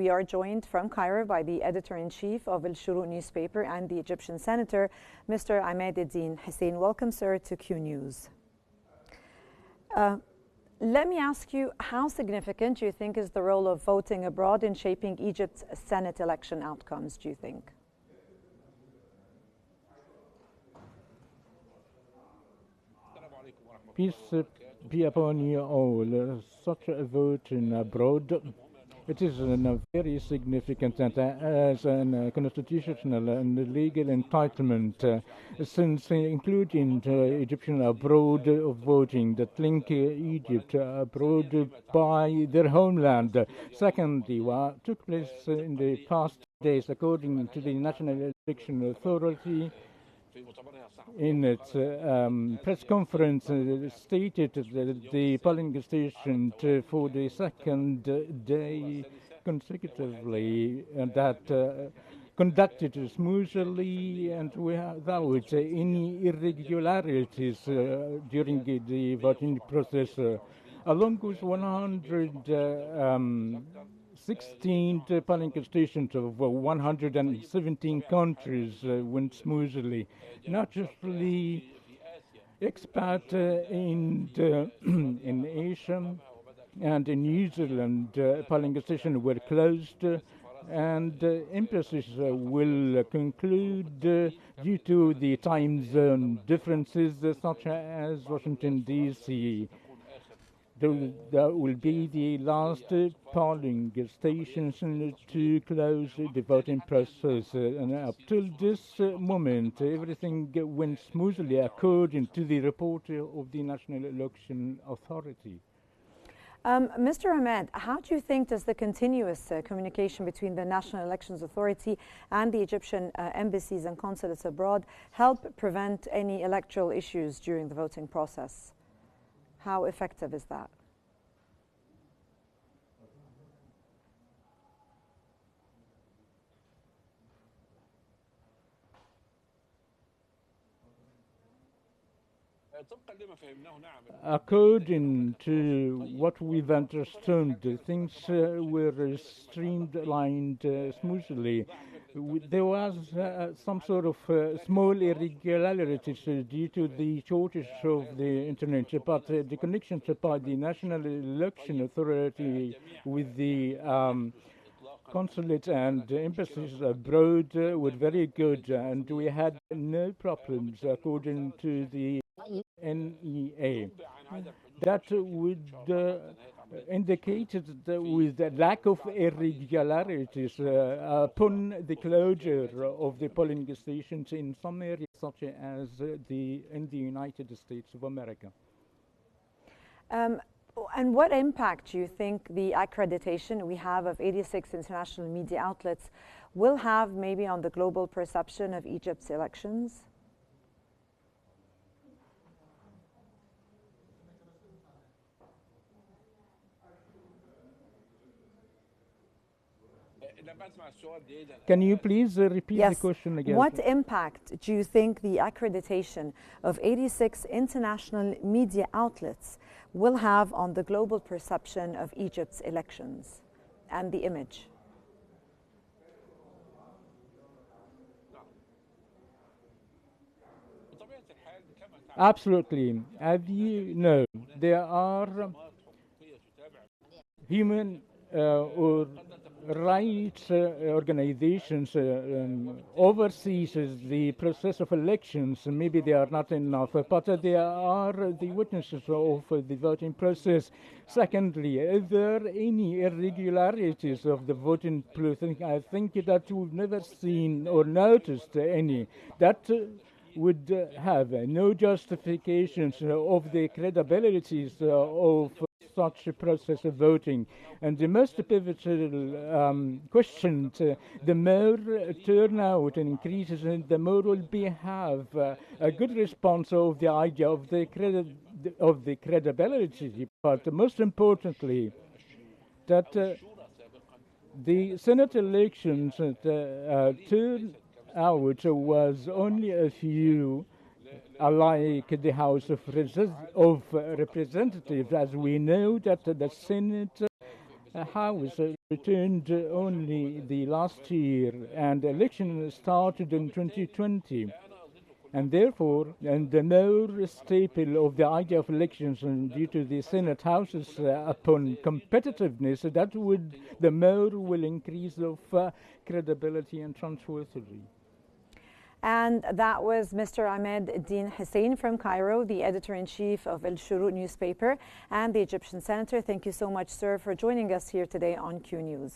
we are joined from Cairo by the editor-in-chief of Al-Shorouk newspaper and the Egyptian senator, Mr. Ahmed Hussein. Welcome, sir, to Q News. Let me ask you, how significant do you think is the role of voting abroad in shaping Egypt's Senate election outcomes, do you think? Peace be upon you all. Such a vote in abroad, it is a very significant as a constitutional and legal entitlement, since including Egyptian abroad of voting that link Egypt abroad by their homeland. Secondly, what took place in the past days, according to the National Election Authority, in its press conference, stated that the polling station for the second day consecutively that conducted smoothly and without any irregularities during the voting process, along with 116 polling stations of 117 countries went smoothly. Not just the expat in Asia and in New Zealand, polling stations were closed, and embassies will conclude due to the time zone differences, such as Washington, D.C. That will be the last polling stations to close the voting process. And up till this moment, everything went smoothly according to the report of the National Election Authority. Mr. Ahmed, how do you think does the continuous communication between the National Elections Authority and the Egyptian embassies and consulates abroad help prevent any electoral issues during the voting process? How effective is that? According to what we've understood, things were streamlined smoothly. There was some sort of small irregularities due to the shortage of the internet, but the connections by the National Election Authority with the consulate and embassies abroad were very good, and we had no problems according to the NEA. That would indicate that with the lack of irregularities upon the closure of the polling stations in some areas, such as in the United States of America. And what impact do you think the accreditation we have of 86 international media outlets will have maybe on the global perception of Egypt's elections? Can you please repeat the question again? What impact do you think the accreditation of 86 international media outlets will have on the global perception of Egypt's elections and the image? Absolutely. As you know, there are human or rights organizations oversees the process of elections. Maybe they are not enough, but they are the witnesses of the voting process. Secondly, is there any irregularities of the voting process? I think that we've never seen or noticed any. That would have no justifications of the credibility of such a process of voting. And the most pivotal question, the more turnout increases, the more will have a good response of the idea of the credibility. But most importantly, that the Senate elections turnout was only a few, like the House of Representatives, as we know that the Senate House returned only the last year, and the election started in 2020. And therefore, and the more staple of the idea of elections and due to the Senate houses upon competitiveness, the more will increase of credibility and trustworthiness. And that was Mr. Ahmed Din Hussein from Cairo, the editor-in-chief of Al-Shorouk newspaper and the Egyptian senator. Thank you so much, sir, for joining us here today on Q News.